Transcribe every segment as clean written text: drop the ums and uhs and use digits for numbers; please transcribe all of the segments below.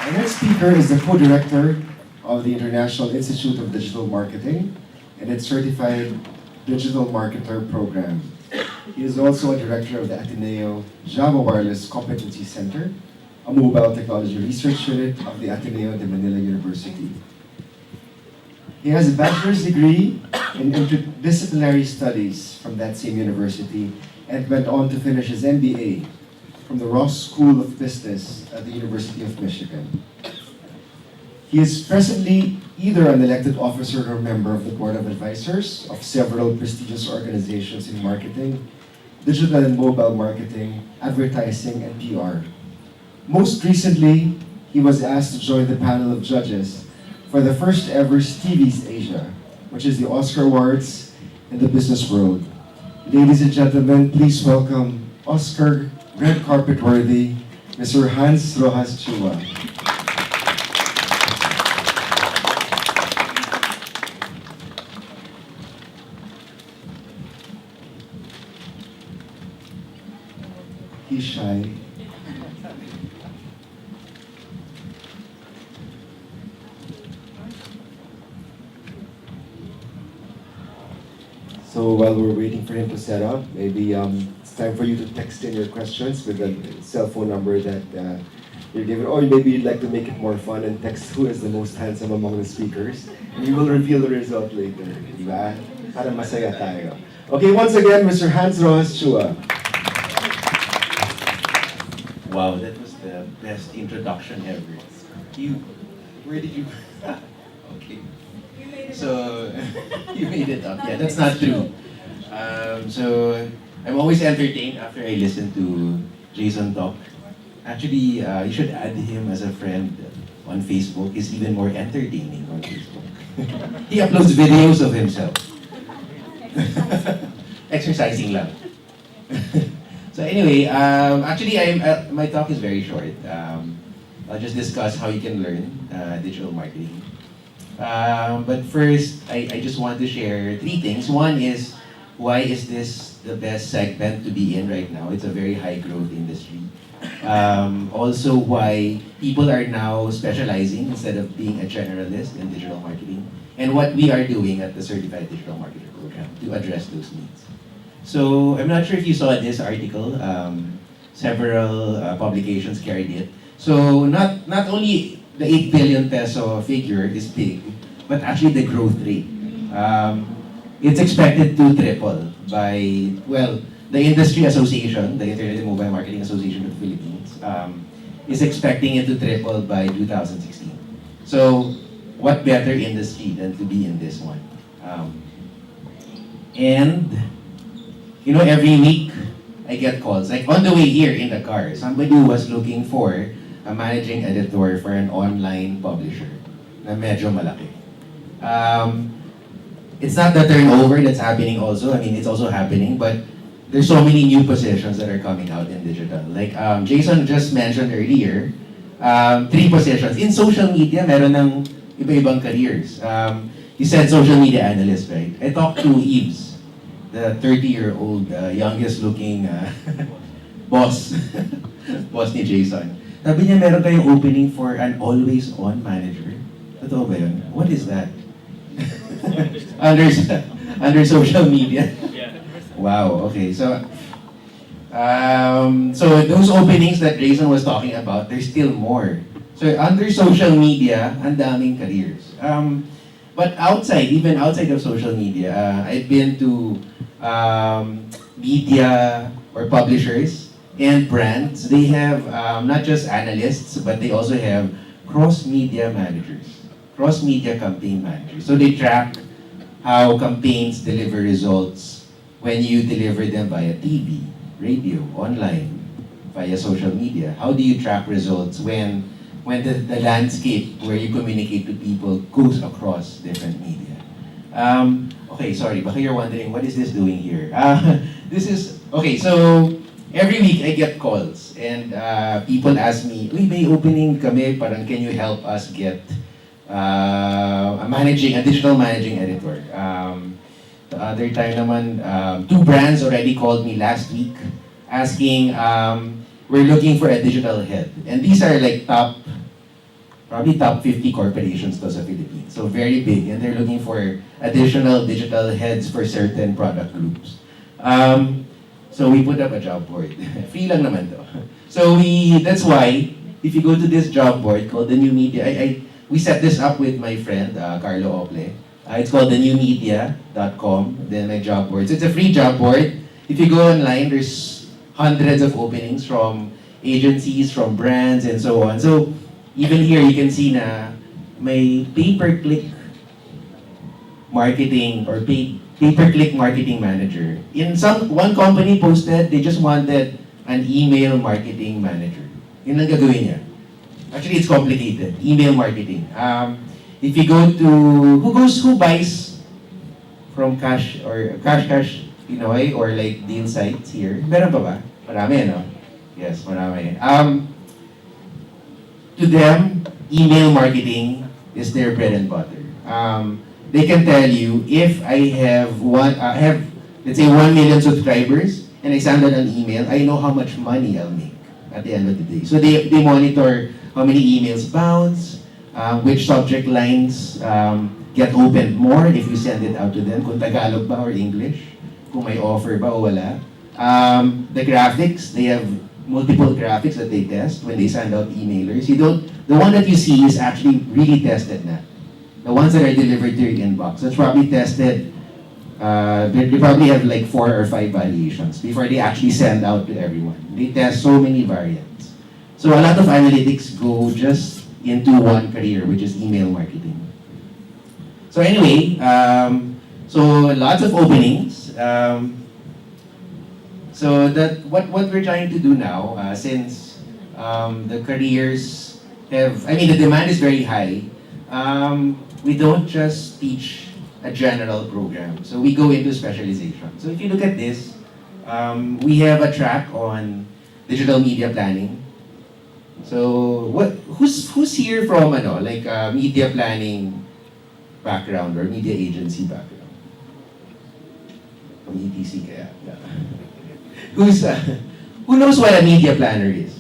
Our next speaker is the co-director of the International Institute of Digital Marketing and its Certified Digital Marketer Program. He is also a director of the Ateneo Java Wireless Competency Center, a mobile technology research unit of the Ateneo de Manila University. He has a bachelor's degree in interdisciplinary studies from that same university and went on to finish his MBA from the Ross School of Business at the University of Michigan. He is presently either an elected officer or member of the board of advisors of several prestigious organizations in marketing, digital and mobile marketing, advertising, and PR. Most recently, he was asked to join the panel of judges for the first ever Stevie's Asia, which is the Oscar Awards in the business world. Ladies and gentlemen, please welcome Oscar red carpet worthy, Mr. Hans Roxas-Chua. He's shy. So while we're waiting for him to set up, maybe it's time for you to text in your questions with the cell phone number that you're given. Or maybe you'd like to make it more fun and text who is the most handsome among the speakers. And you will reveal the result later. Diba? Para masaya tayo. Okay, once again, Mr. Hans Roxas-Chua. Wow, that was the best introduction ever. Where did you? Okay. So, you made it up. Yeah, that's not true. So, I'm always entertained after I listen to Jason talk. Actually, you should add him as a friend on Facebook. He's even more entertaining on Facebook. He uploads videos of himself. Exercising lang. So anyway, actually, my talk is very short. I'll just discuss how you can learn digital marketing. But first, I just want to share three things. One is, why is this the best segment to be in right now? It's a very high growth industry. Also, why people are now specializing instead of being a generalist in digital marketing. And what we are doing at the Certified Digital Marketer Program to address those needs. So, I'm not sure if you saw this article. Several publications carried it. So, not only the 8 billion peso figure is big, but actually the growth rate. It's expected to triple by, well, the industry association, the Internet and Mobile Marketing Association of the Philippines, is expecting it to triple by 2016. So, what better industry than to be in this one? And, you know, every week I get calls. Like on the way here in the car, somebody was looking for a managing editor for an online publisher na medyo malaki. It's not the turnover that's happening also. I mean, it's also happening, but there's so many new positions that are coming out in digital. Like Jason just mentioned earlier, 3 positions. In social media, meron ng iba-ibang careers. You said social media analyst, right? I talked to Eves, the 30-year-old, youngest looking boss. Boss ni Jason. Sabi niya, meron kayong opening for an always-on manager. Totoo ba yun? What is that? under social media? Wow, okay. So those openings that Jason was talking about, there's still more. So under social media, ang daming careers. But even outside of social media, I've been to media or publishers and brands. They have not just analysts, but they also have cross-media managers, cross-media campaign managers. So they track how campaigns deliver results when you deliver them via TV, radio, online, via social media. How do you track results when the landscape where you communicate to people goes across different media? Okay, sorry, baka you're wondering, what is this doing here? This is, okay, so every week I get calls and people ask me, uy, may opening kami, parang can you help us get a digital managing editor? The other time naman, 2 brands already called me last week asking, we're looking for a digital head. And these are like top probably top 50 corporations to sa Philippines. So very big, and they're looking for additional digital heads for certain product groups. So we put up a job board. Free lang naman to. So that's why, if you go to this job board called the New Media, we set this up with my friend, Carlo Ople. It's called thenewmedia.com, then my job board. So it's a free job board. If you go online, there's hundreds of openings from agencies, from brands, and so on. So even here, you can see na may pay-per-click marketing or pay-per-click marketing manager. One company posted, they just wanted an email marketing manager. Yun ang gagawin niya. Actually, it's complicated. Email marketing. If you go to, who buys from Cash Pinoy or like deal sites here? Meron pa ba? Marami, no? Yes, marami. To them, email marketing is their bread and butter. They can tell you, if I have let's say 1 million subscribers and I send out an email, I know how much money I'll make at the end of the day. So they monitor how many emails bounce, which subject lines get opened more if you send it out to them, kung Tagalog ba or English, kung may offer ba o wala. The graphics, they have multiple graphics that they test when they send out emailers. The one that you see is actually really tested na. The ones that are delivered to your inbox, that's probably tested. They probably have like 4 or 5 variations before they actually send out to everyone. They test so many variants. So a lot of analytics go just into one career, which is email marketing. So anyway, so lots of openings. So that what we're trying to do now, since the careers the demand is very high, we don't just teach a general program. So we go into specialization. So if you look at this, we have a track on digital media planning. So who's here from media planning background or media agency background? From ETC kaya. Yeah. Who knows what a media planner is?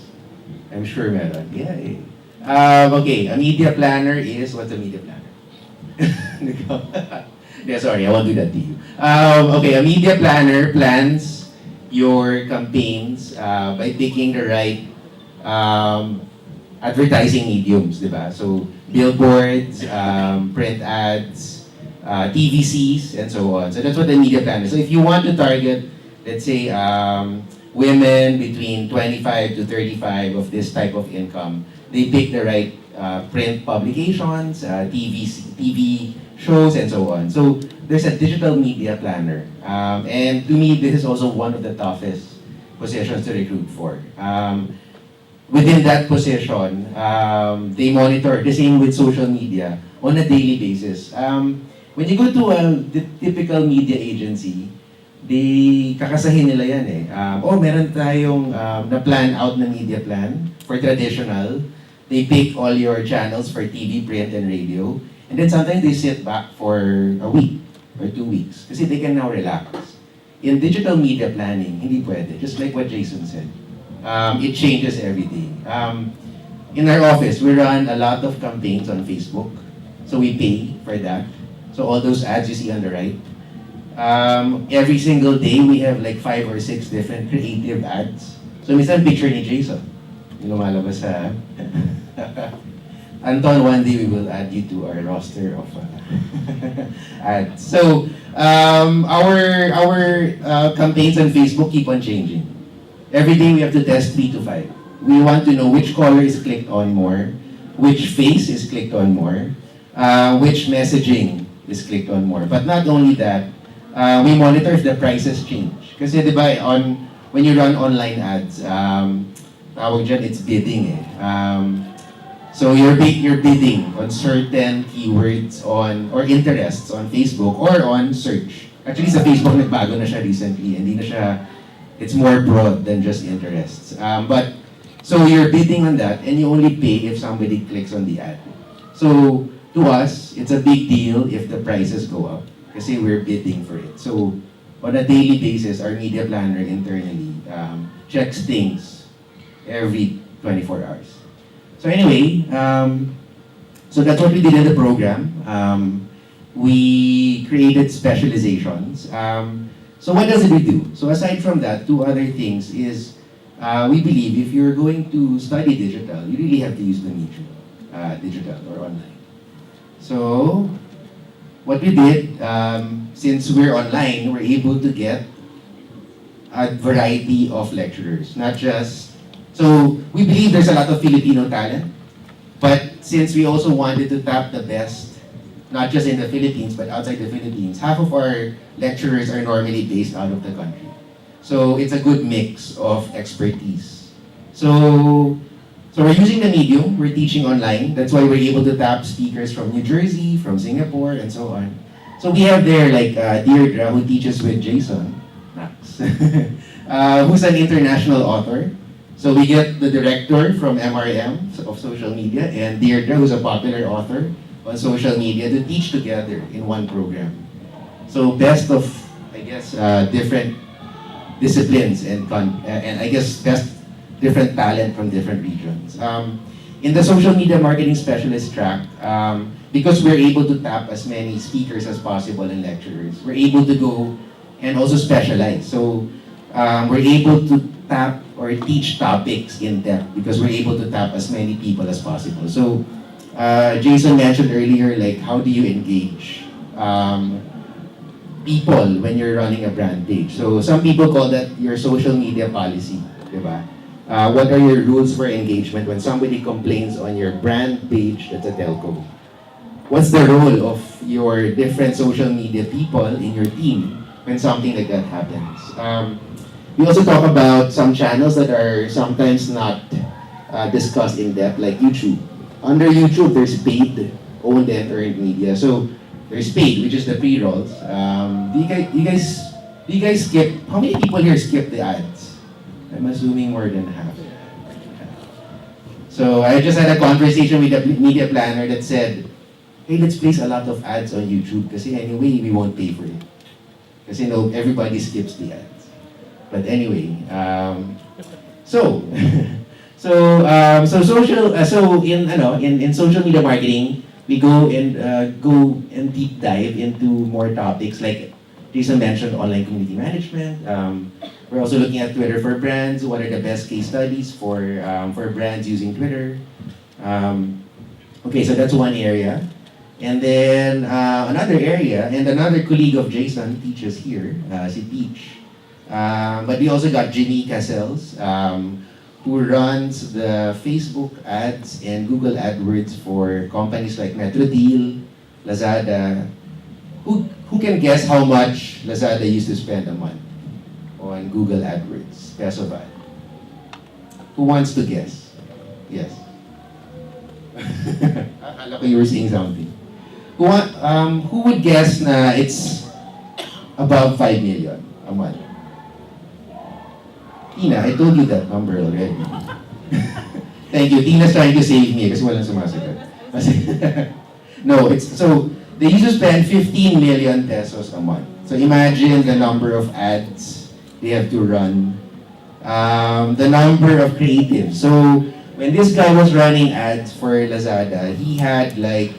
I'm sure meron. Yeah. Okay, a media planner is, what's a media planner? Yeah, sorry, I won't do that to you. Okay, a media planner plans your campaigns by picking the right advertising mediums, di ba? So, billboards, print ads, TVCs, and so on. So that's what the media planner is. So if you want to target, let's say, women between 25 to 35 of this type of income, they pick the right print publications, TV shows, and so on. So there's a digital media planner. And to me, this is also one of the toughest positions to recruit for. Within that position, they monitor, the same with social media, on a daily basis. When you go to a typical media agency, kakasahin nila yan eh. Meron tayong na-plan out na media plan for traditional. They pick all your channels for TV, print, and radio. And then sometimes they sit back for a week or 2 weeks kasi they can now relax. In digital media planning, hindi pwede. Just like what Jason said. It changes every day. In our office, we run a lot of campaigns on Facebook. So we pay for that. So all those ads you see on the right. Every single day, we have like 5 or 6 different creative ads. So minsan picture ni Jason. Yung lumalabas sa... Anton, one day we will add you to our roster of ads. So our campaigns on Facebook keep on changing. Every day we have to test 3 to 5. We want to know which color is clicked on more, which face is clicked on more, which messaging is clicked on more. But not only that, we monitor if the prices change. Kasi di ba, when you run online ads, tawag dyan, it's bidding eh. So you're bidding on certain keywords or interests on Facebook or on search. Actually sa Facebook nagbago na siya recently. Hindi na siya, it's more broad than just interests. But so you're bidding on that and you only pay if somebody clicks on the ad. So to us, it's a big deal if the prices go up kasi we're bidding for it. So on a daily basis, our media planner internally checks things every 24 hours. So anyway, So that's what we did in the program. We created specializations. So what does it do? So aside from that, two other things is we believe if you're going to study digital, you really have to use the medium, digital or online. So what we did, since we're online, we're able to get a variety of lecturers, not just, so we believe there's a lot of Filipino talent, but since we also wanted to tap the best, not just in the Philippines, but outside the Philippines, half of our lecturers are normally based out of the country. So it's a good mix of expertise. So we're using the medium, we're teaching online. That's why we're able to tap speakers from New Jersey, from Singapore, and so on. So we have there like Deirdre, who teaches with Jason, Max, who's an international author. So we get the director from MRM of social media, and Deirdre, who's a popular author on social media, to teach together in one program. So best of, I guess, different disciplines and I guess best different talent from different regions. In the social media marketing specialist track, because we're able to tap as many speakers as possible and lecturers, we're able to go and also specialize. So we're able to tap or teach topics in depth because we're able to tap as many people as possible. So Jason mentioned earlier, like how do you engage people when you're running a brand page? So some people call that your social media policy, diba? What are your rules for engagement when somebody complains on your brand page that's a telco? What's the role of your different social media people in your team when something like that happens? We also talk about some channels that are sometimes not discussed in depth, like YouTube. Under YouTube, there's paid, owned, and earned media. So there's paid, which is the pre-rolls. Do you guys skip? How many people here skip the ads? I'm assuming more than half. So I just had a conversation with a media planner that said, hey, let's place a lot of ads on YouTube because anyway, we won't pay for it. Because everybody skips the ads. But anyway, so in social media marketing, we go and deep dive into more topics like Jason mentioned, online community management. We're also looking at Twitter for brands. What are the best case studies for brands using Twitter? Okay, so that's one area. And then another area, and another colleague of Jason teaches here, si Peach. But we also got Jimmy Cassels, who runs the Facebook ads and Google AdWords for companies like MetroDeal, Lazada. Who can guess how much Lazada used to spend a month on Google AdWords, peso ad? Who wants to guess? Yes. Akala ko you were saying something. Who would guess na it's above 5 million a month? Tina, I told you that number already. Thank you. Tina's trying to save me kasi walang sumasagot. No, so they used to spend 15 million pesos a month. So imagine the number of ads they have to run, the number of creatives. So when this guy was running ads for Lazada, he had like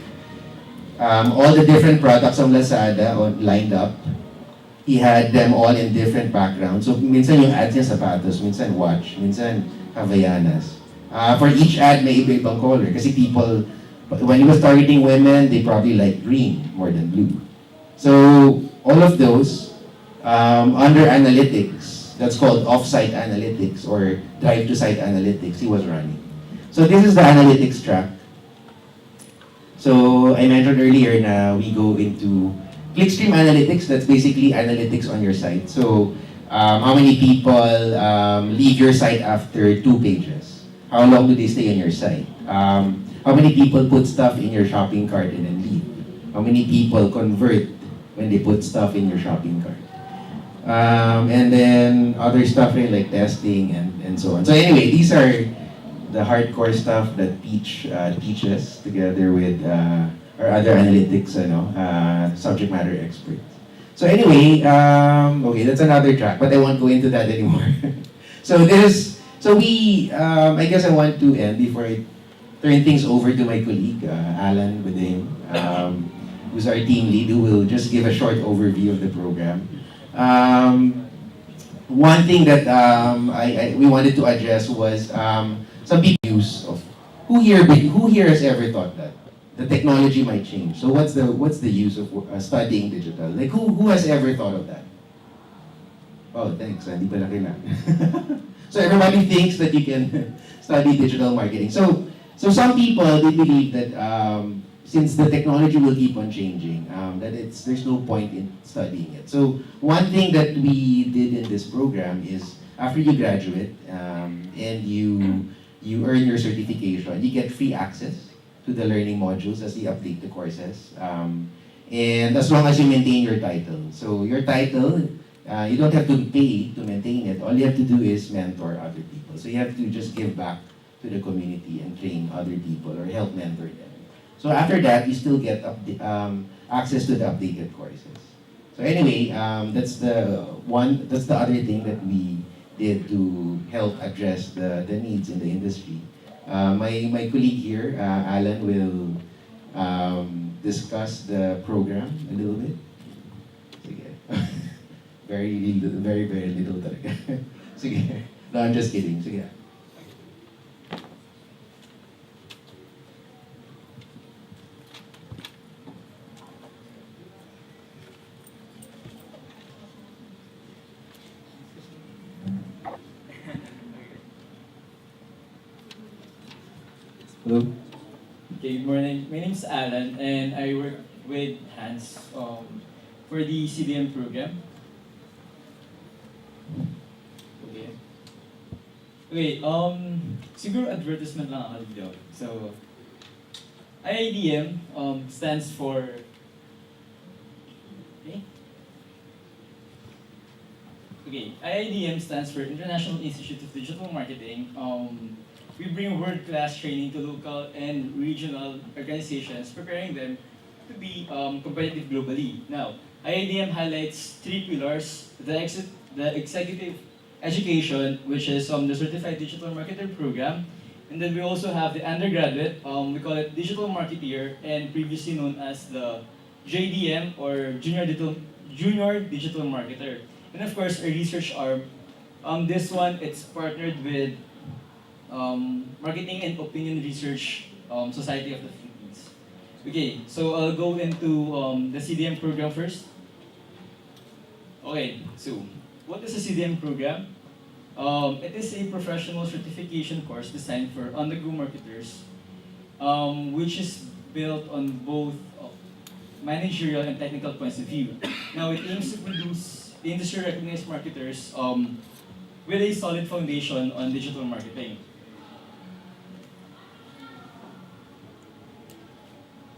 all the different products of Lazada lined up. He had them all in different backgrounds. So minsan yung ads niya sapatos, minsan watch, minsan Havaianas. For each ad, may iba-ibang color. Kasi people, when he was targeting women, they probably like green more than blue. So all of those, under analytics, that's called off-site analytics or drive-to-site analytics, he was running. So this is the analytics track. So I mentioned earlier na we go into clickstream analytics. That's basically analytics on your site. So how many people leave your site after 2 pages? How long do they stay on your site? How many people put stuff in your shopping cart and then leave? How many people convert when they put stuff in your shopping cart? And then other stuff like testing and so on. So anyway, these are the hardcore stuff that teaches together with our other analytics, subject matter experts. So anyway, okay, that's another track, but I won't go into that anymore. I guess I want to end before I turn things over to my colleague, Alan Beding, who's our team lead, who will just give a short overview of the program. One thing that we wanted to address was some people use of who here has ever thought that the technology might change. So what's the use of studying digital? Like who has ever thought of that? Oh, thanks. Hindi pala kilala. So everybody thinks that you can study digital marketing. So some people they believe that since the technology will keep on changing, that there's no point in studying it. So one thing that we did in this program is after you graduate and you earn your certification, you get free access to the learning modules as they update the courses. And as long as you maintain your title. So your title, you don't have to pay to maintain it. All you have to do is mentor other people. So you have to just give back to the community and train other people or help mentor them. So after that, you still get access to the updated courses. So anyway, that's the other thing that we did to help address the needs in the industry. My colleague here, Alan, will discuss the program a little bit. Sige. Very little talaga. Sige. No, I'm just kidding. Sige. Hello. Okay, good morning. My name is Alan, and I work with Hans for the CDM program. Okay. Okay, siguro advertisement lang ako dito. So, IIDM stands for... Okay? Okay, IIDM stands for International Institute of Digital Marketing. We bring world-class training to local and regional organizations, preparing them to be competitive globally. Now, IIDM highlights three pillars: the executive education, which is the Certified Digital Marketer program, and then we also have the undergraduate, we call it Digital Marketeer, and previously known as the JDM or Junior Digital Marketer. And of course, our research arm. This one, it's partnered with Marketing and Opinion Research Society of the Philippines. Okay, so I'll go into the CDM program first. Okay, so what is a CDM program? It is a professional certification course designed for on-the-go marketers, which is built on both managerial and technical points of view. Now, it aims to produce industry-recognized marketers with a solid foundation on digital marketing.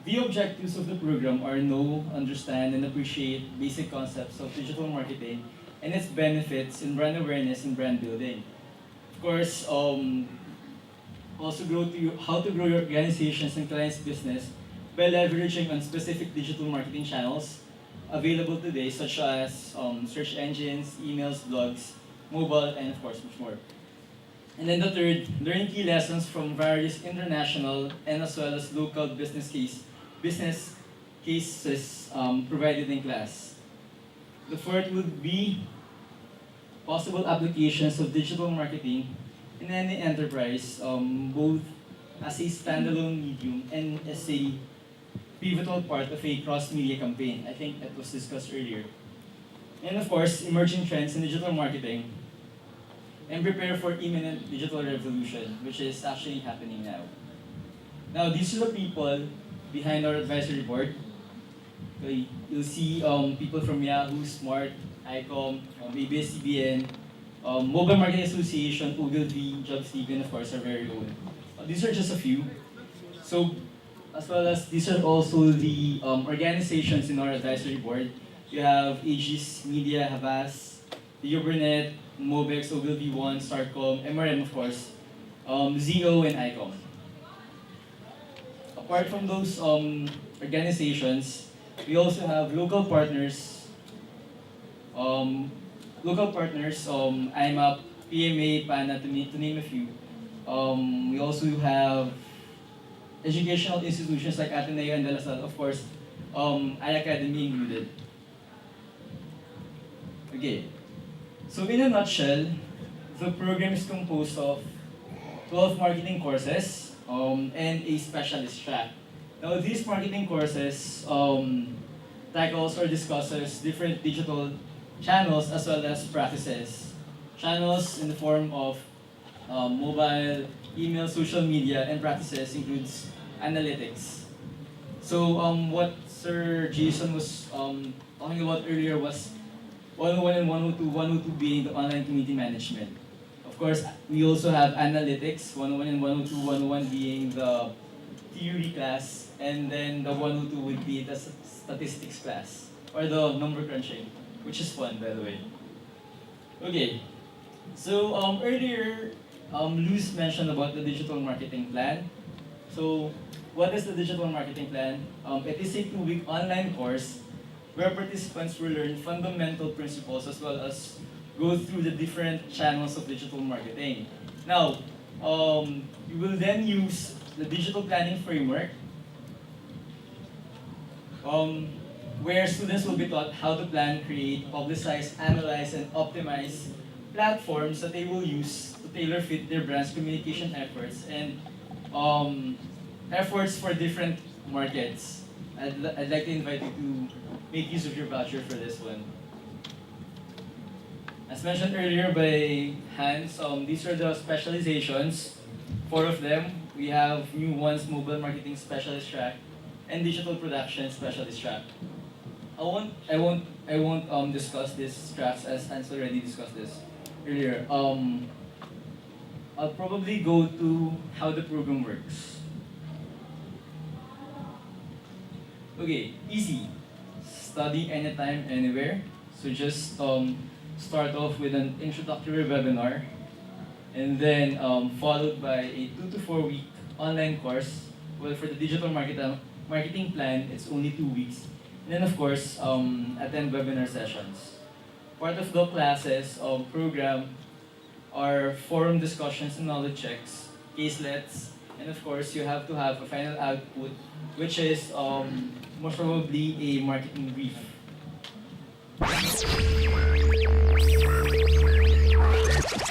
The objectives of the program are know, understand, and appreciate basic concepts of digital marketing and its benefits in brand awareness and brand building. Of course, also how to grow your organization's and client's business by leveraging on specific digital marketing channels available today, such as search engines, emails, blogs, mobile, and of course, much more. And then the third, learn key lessons from various international and as well as local business cases provided in class. The fourth would be possible applications of digital marketing in any enterprise, both as a standalone medium and as a pivotal part of a cross-media campaign. I think that was discussed earlier. And of course, emerging trends in digital marketing and prepare for imminent digital revolution, which is actually happening now. Now, these are the people behind our advisory board. Okay, you'll see people from Yahoo, Smart, ICOM, ABS-CBN, Mobile Marketing Association, Ogilvy, JobsDB, and of course our very own. These are just a few. So, as well as these are also the organizations in our advisory board. You have Aegis Media, Havas, the Ubernet, Mobex, Ogilvy One, Starcom, MRM of course, ZO, and ICOM. Apart from those organizations, we also have local partners, IMAP, PMA, PANA, to name a few. We also have educational institutions like Ateneo and De La Salle, of course, iAcademy included. Okay, so in a nutshell, the program is composed of 12 marketing courses and a specialist track. Now, these marketing courses tackles or discusses different digital channels as well as practices. Channels in the form of mobile, email, social media, and practices includes analytics. So what Sir Jason was talking about earlier was 101 and 102, 102 being the online community management. Of course, we also have analytics, 101 and 102, 101 being the theory class, and then the 102 would be the statistics class, or the number crunching, which is fun, by the way. Okay, so earlier, Luz mentioned about the digital marketing plan. So, what is the digital marketing plan? It is a 2-week online course where participants will learn fundamental principles as well as go through the different channels of digital marketing. Now, you will then use the digital planning framework, where students will be taught how to plan, create, publicize, analyze, and optimize platforms that they will use to tailor fit their brand's communication efforts and efforts for different markets. I'd like to invite you to make use of your voucher for this one. As mentioned earlier by Hans, these are the specializations, 4 of them. We have new ones, mobile marketing specialist track and digital production specialist track. I won't discuss these tracks as Hans already discussed this earlier. I'll probably go to how the program works. Okay, easy. Study anytime, anywhere. So just start off with an introductory webinar, and then followed by a 2 to 4 week online course. Well, for the digital marketing plan, it's only 2 weeks. And then of course, attend webinar sessions. Part of the classes program are forum discussions and knowledge checks, caselets, and of course, you have to have a final output, which is most probably a marketing brief.